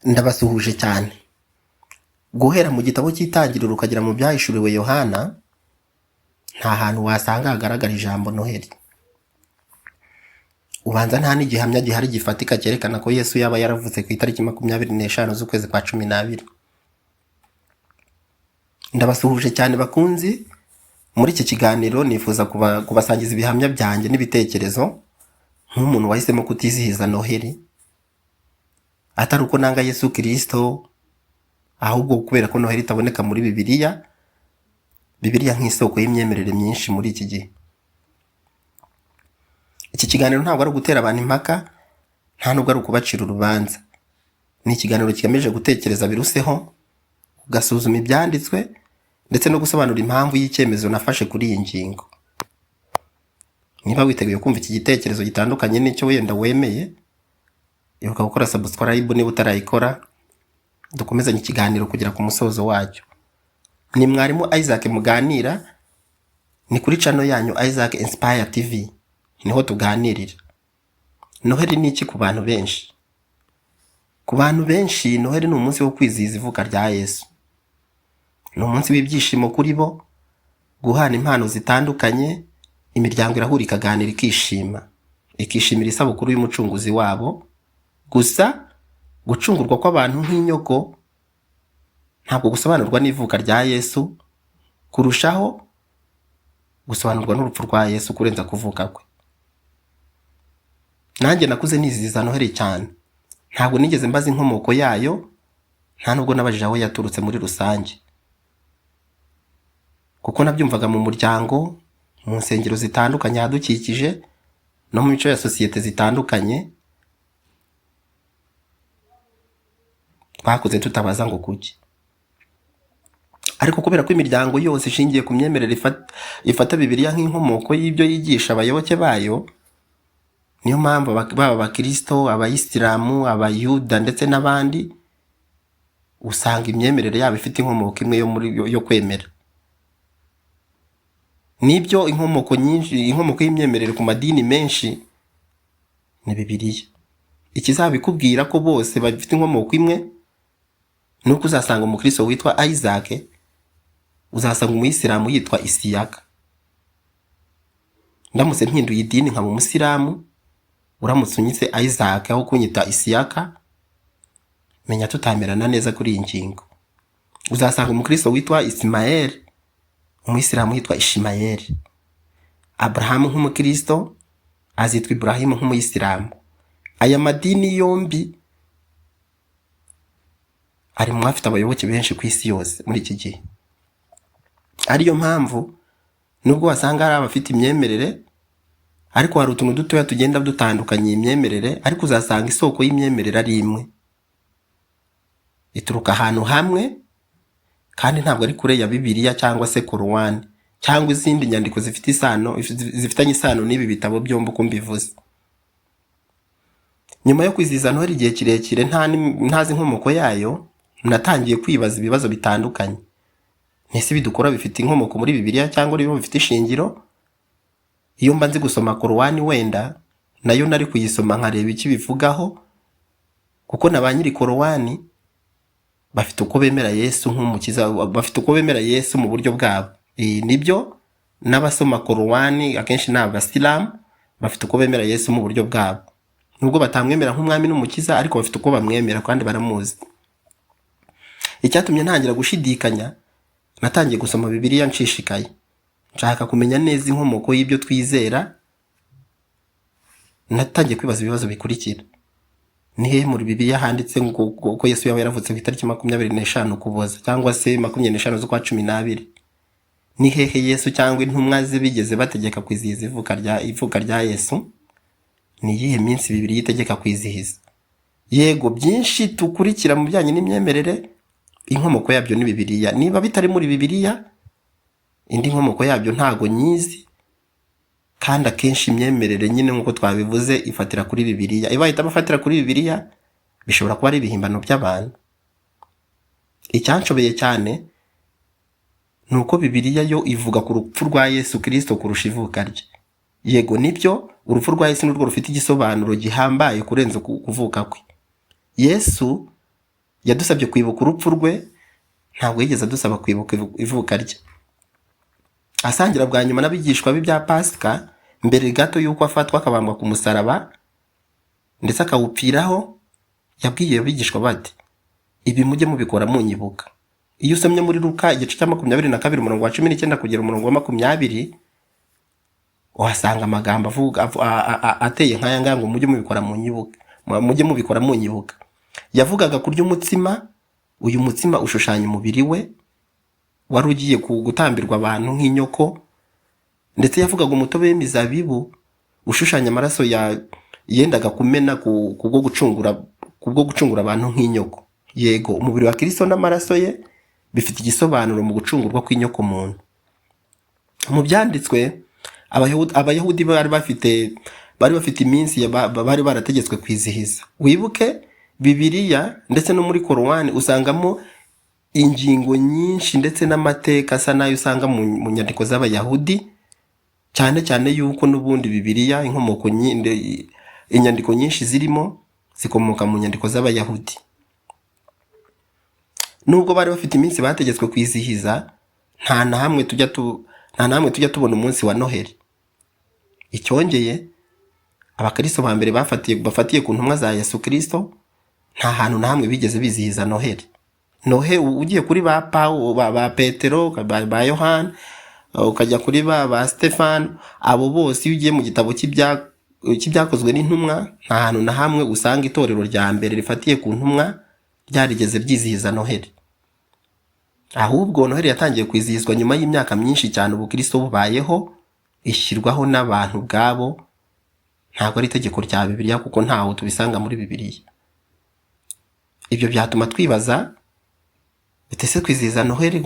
Ndabasuhuje cyane. Guhera mu gitabo cy'Itangiriro ukagera mu byahishuriwe Yohana, nta hantu wasanga hagaragara ijambo Noheli. Ubanza nta n'igihamya gihari gifatika cyerekana ko Yesu yaba yaravutse ku itariki 25 z'ukwezi kwa 12. Ndabasuhuje cyane bakunzi. Muri iki kiganiro nifuza kubasangiza ibihamya byanjye n'ibitekerezo nk'umuntu wahisemo kutizihiza Noheli, atari uko nanga Yesu Kristo, ahubwo kubera ko Noheli itaboneka muri Bibiliya nk'isoko y'imyemerere myinshi muri iki gihe. Iki kiganiro ntabwo ari ugutera abantu impaka, nta nubwo ari ukubacira urubanza. Ni ikiganiro kigamije gutekereza biruseho, ugasuzuma ibyanditswe ndetse no gusobanura impamvu y'icyemezo nafashe kuri iyi ngingo. Niba witeguye kumva iki gitekerezo gitandukanye n'icyo wenda wemeye, ibuka gukora subscribe niba utarayikora. Dukomezanye ikiganiro kugera ku musozo wacyo. Ni mwarimu Isaac muganira, ni kuri channel yanyu Isaac Inspire TV. Niho tuganirira. Noheli ni iki ku bantu benshi? Ku bantu benshi Noheli ni umunsi wo kwizihiza ivuka rya Yesu. Ni umunsi w'ibyishimo kuri bo, guhana impano zitandukanye, imiryango irahura ikaganira ikishima, ikishimira isabukuru y'umucunguzi wabo. Gusa gucungurwa kw'abantu nk'inyoko ntabwo gusobanurwa n'ivuka rya Yesu, kurushaho gusobanurwa n'urupfu rwa Yesu kurenza kuvuka kwe. Nanjye nakuze nizihiza Noheli cyane. Ntabwo nigeze mbaza inkomoko yayo, nta nubwo nabajije aho yaturutse muri rusange, kuko nabyumvaga mu muryango, mu nsengero zitandukanye hadukikije, no mu mico ya sosiyete zitandukanye. Twakuze tutabaza ngo kuki. Ariko kubera ko imiryango yose ishingiye ku myemerere ifata Bibiliya nk'inkomoko y'ibyo yigisha abayoboke bayo, niyo mpamvu baba abakristo, abayisilamu, abayuda ndetse n'abandi, usanga imyemerere yabo ifite inkomoko imwe yo kwemera. Nibyo inkomoko nyinshi, inkomoko y'imyemerere ku madini menshi ni Bibiliya. Ikizabikubwira ko bose bafite inkomoko imwe, nuko uzasanga umukristo witwa Isaac, uzasanga umuyisilamu yitwa Isiyaka. Ndamutse mpinduye idini nkaba umusilamu, uramutse unyise Isaac aho kunyita Isiyaka, menya tutamerana neza kuri iyi ngingo. Uzasanga umukristo witwa Ismael, umuyisilamu yitwa Ishimayel. Abrahamu nk'umukristo azitwa Ibrahimu nk'umuyisilamu. Aya madini yombi ari mu afite abayoboke benshi ku isi yose muri iki gihe. Ariyo mpamvu nubwo wasanga hari abafite imyemerere, ariko hari utuntu dutoya tugenda dutandukanye imyemerere, ariko uzasanga isoko y'imyemerere ari imwe, ituruka ahantu hamwe, kandi ntabwo ari kure ya Bibiliya cyangwa se Korowani cyangwa izindi nyandiko zifitanye isano n'ibi bitabo byombi uko mbivuze. Nyuma yo kwizihiza Noheli igihe kirekire ntazi inkomoko yayo, natangiye kwibaza ibibazo bitandukanye. Ese bidukora bifite inkomoko muri Bibiliya cyangwa nibo bifite ishingiro? Iyo mba nzi gusoma Korowani wenda nayo nari kuyisoma nkareba iki bivugaho, kuko na ba nyiri Korowani bafite uko bemera Yesu nk'umukiza, bafite uko bemera Yesu mu buryo bwabo. Nibyo n'abasoma Korowani akenshi ni abasilamu, bafite uko bemera Yesu mu buryo bwabo. Nubwo batamwemera nk'umwami n'umukiza, ariko bafite uko bamwemera kandi baramuzi. Icyatumye ntangira gushidikanya, natangiye gusoma Bibiliya nshishikaye, nshaka kumenya neza inkomoko y'ibyo twizera. Natangiye kwibaza ibibazo bikurikira: ni hehe muri Bibiliya handitse ko Yesu yaba yaravutse ku itariki 25 Ukuboza cyangwa se 25 z'ukwa 12? Ni hehe Yesu cyangwa intumwa ze bigeze bategeka kwizihiza ivuka rya Yesu? Ni iyihe minsi Bibiliya itegeka kwizihiza? Yego, byinshi tukurikira mu bijyanye n'imyemerere, inkomoko yabyo ni Bibiliya. Niba bitari muri Bibiliya, indi nkomoko yabyo ntago nyizi, kandi akenshi imyemerere nyine nk'uko twabivuze ifatira kuri Bibiliya. Iba itabafatira kuri Bibiliya, bishobora kuba ari ibihimbano by'abantu. Icyanshobeye cyane nuko Bibiliya yo ivuga ku rupfu rwa Yesu Kristo kurusha ivuka rye. Yego nibyo, urupfu rwa Yesu nirwo rufite igisobanuro gihambaye kurenza kuvuka kwe. Yesu yadusabye kwibuka urupfu rwe, ntabwo yigeze adusaba kwibuka ivuka rye. Asangira bwa nyuma n'abigishwa be bya Pasika, mbere gato y'uko afatwa akabambwa ku musaraba ndetse akawupfiraho, yabwiye abigishwa bati, ibi mujye mubikora munyibuka. Iyo usomye muri Luka igice cya 22 umurongo wa 19 kugera umurongo wa 20, uhasanga amagambo avuga ateye nk'aya ngaya ngo mujye mubikora munyibuka, mujye mubikora munyibuka. Yavugaga kurya umutsima, uyu mutsima ushushanya umubiri we wari ugiye gutambirwa abantu nk'inyoko, ndetse yavugaga umutobe w'imizabibu ushushanya amaraso yendaga kumena kubwo gucungura abantu nk'inyoko. Yego, umubiri wa Kristo n'amaraso ye bifite igisobanuro mu gucungurwa kw'inyoko muntu. Mu byanditswe, abayahudi bari bafite iminsi bari barategetswe kwizihiza. Wibuke Bibiliya ndetse no muri Korowani usangamo ingingo nyinshi ndetse n'amateka asa nayo usanga mu nyandiko z'abayahudi, cyane cyane yuko n'ubundi Bibiliya inyandiko nyinshi zirimo zikomoka mu nyandiko z'abayahudi. Nubwo bari bafite iminsi bategetswe kwizihiza, nta na hamwe tujya tubona umunsi wa Noheli. Icyongeye, abakristo ba mbere bafatiye ku ntumwa za Yesu Kristo, nta hantu na hamwe bigeze bizihiza Noheli. Ugiye kuri ba Paulo, ba Petero, ba Yohana, ukajya kuri ba Stefano, abo bose iyo ugiye mu gitabo cy'ibyakozwe n'intumwa, nta hantu na hamwe usanga itorero rya mbere rifatiye ku ntumwa ryarigeze byizihiza Noheli. Ahubwo Noheli yatangiye kwizihizwa nyuma y'imyaka myinshi cyane ubukristo bubayeho, ishyirwaho n'abantu ubwabo, ntabwo ari itegeko rya Bibiliya kuko ntaho tubisanga muri Bibiliya. Ibyo byatuma twibaza, bitese kwizihiza Noheli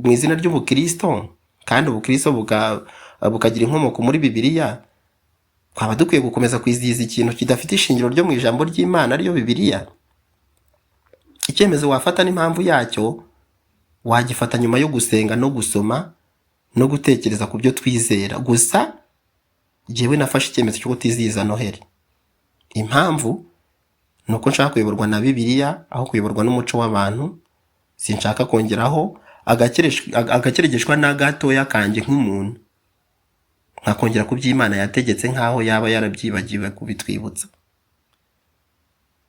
mu izina ry'ubukristo kandi ubukristo bukagira inkomoko muri Bibiliya, twaba dukwiye gukomeza kwizihiza ikintu kidafite ishingiro ryo mu ijambo ry'Imana ariyo Bibiliya? Icyemezo wafata n'impamvu yacyo wagifata nyuma yo gusenga no gusoma no gutekereza ku byo twizera. Gusa jewe nafashe icyemezo cyo kutizihiza Noheli. Impamvu nuko nshaka kuyoborwa na Bibiliya aho kuyoborwa n'umuco w'abantu. Sinshaka kongeraho agakeregeshwa na gatoya kanje nk'umuntu, nkakongera ku by'Imana yategetse nk'aho yaba yarabyibagiwe kubitwibutsa.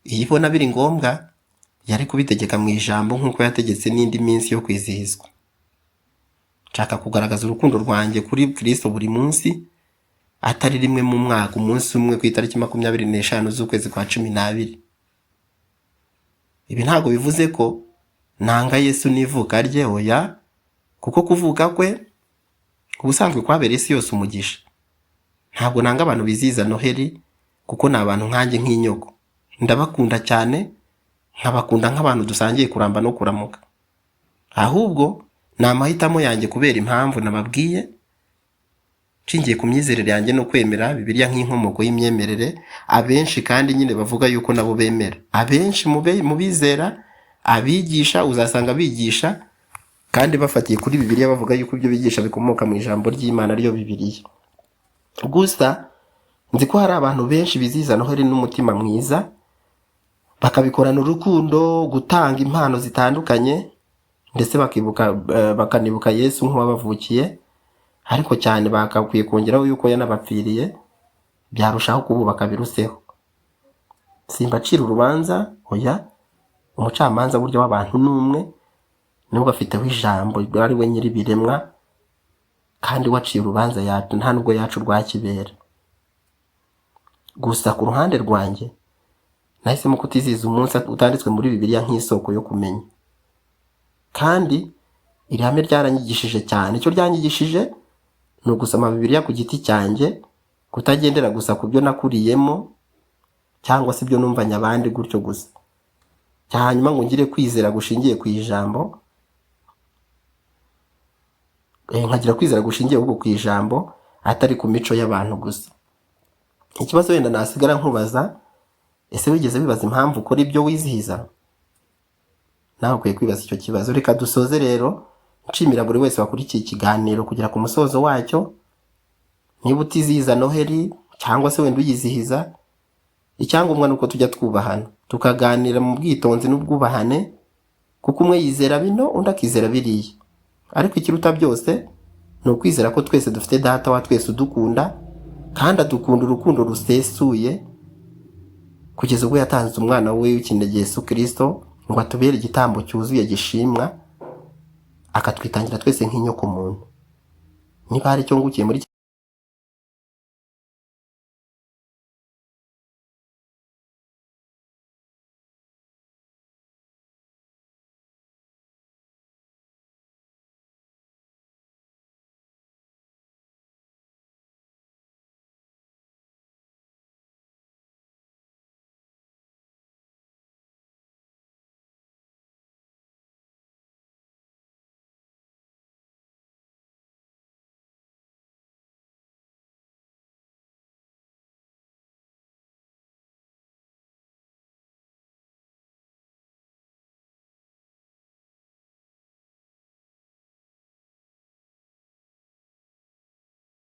Iyo ibona biri ngombwa yari kubitegeka mu ijambo nk'uko yategetse n'indi minsi yo kwizihizwa. Nshaka kugaragaza urukundo rwanjye kuri Kristo buri munsi, atari rimwe mu mwaka, umunsi umwe ku itariki 25 z'ukwezi kwa 12. Ibi ntabwo bivuze ko nanga Yesu n'ivuka rye, oya, kuko kuvuka kwe ubusanzwe kwabereye isi yose umugisha. Ntabwo nanga abantu bizihiza Noheli kuko ni abantu nkanjye nk'inyoko. Ndabakunda cyane, nkabakunda nk'abantu dusangiye kuramba no kuramuka. Ahubwo ni amahitamo yanjye kubera impamvu nababwiye, nshingiye ku myizerere yanjye no kwemera Bibiliya nk'inkomoko y'imyemerere abenshi kandi nyine bavuga yuko nabo bemera. Abenshi mu bizera, abigisha uzasanga bigisha kandi bafatiye kuri Bibiliya bavuga yuko ibyo bigisha bikomoka mu ijambo ry'Imana ariyo Bibiliya. Gusa nzi ko hari abantu benshi bizihiza Noheli n'umutima mwiza, bakabikorana urukundo, gutanga impano zitandukanye, ndetse bakanibuka Yesu nk'uwabavukiye, ariko cyane bakakwiye kongeraho yuko yanabapfiriye, byarushaho kububaka biruseho. Simbacira urubanza, oya, umucamanza buryo w'abantu n'umwe, nubwo afiteho ijambo ari we nyiri biremwa, kandi waciye urubanza nta nubwo yacu rwakibera. Gusa ku ruhande rwanjye nahisemo kutizihiza umunsi utanditswe muri Bibiliya nk'isoko yo kumenya. Kandi iri hame ryaranyigishije cyane. Icyo ryanyigishije ni ugusoma Bibiliya ku giti cyanjye, kutagendera gusa ku byo nakuriyemo cyangwa se ibyo numvanye abandi gutyo gusa, hanyuma ngo ngire kwizera gushingiye ku ijambo, nkagira kwizera gushingiye ahubwo ku ijambo atari ku mico y'abantu gusa. Ikibazo wenda nasigara nkubaza, ese wigeze bibaza impamvu ukora ibyo wizihiza? Nawe ukwiye kwibaza icyo kibazo. Reka dusoze rero nshimira buri wese wakurikiye ikiganiro kugera ku musozo wacyo. Niba utizihiza Noheli cyangwa se wenda uyizihiza, icyangombwa nuko tujya twubahana. tukaganira mu bwitonzi n'ubwubahane, kuko umwe yizera bino undi akizera biriya. Ariko ikiruta byose ni ukwizera ko twese dufite Data wa twese udukunda, kandi adukunda urukundo rusesuye, kugeza ubwo yatanze umwana we w'ikinege Yesu Kristo ngo atubere igitambo cyuzuye gishimwa, akatwitangira twese nk'inyoko muntu. Niba hari icyo ngukiye muri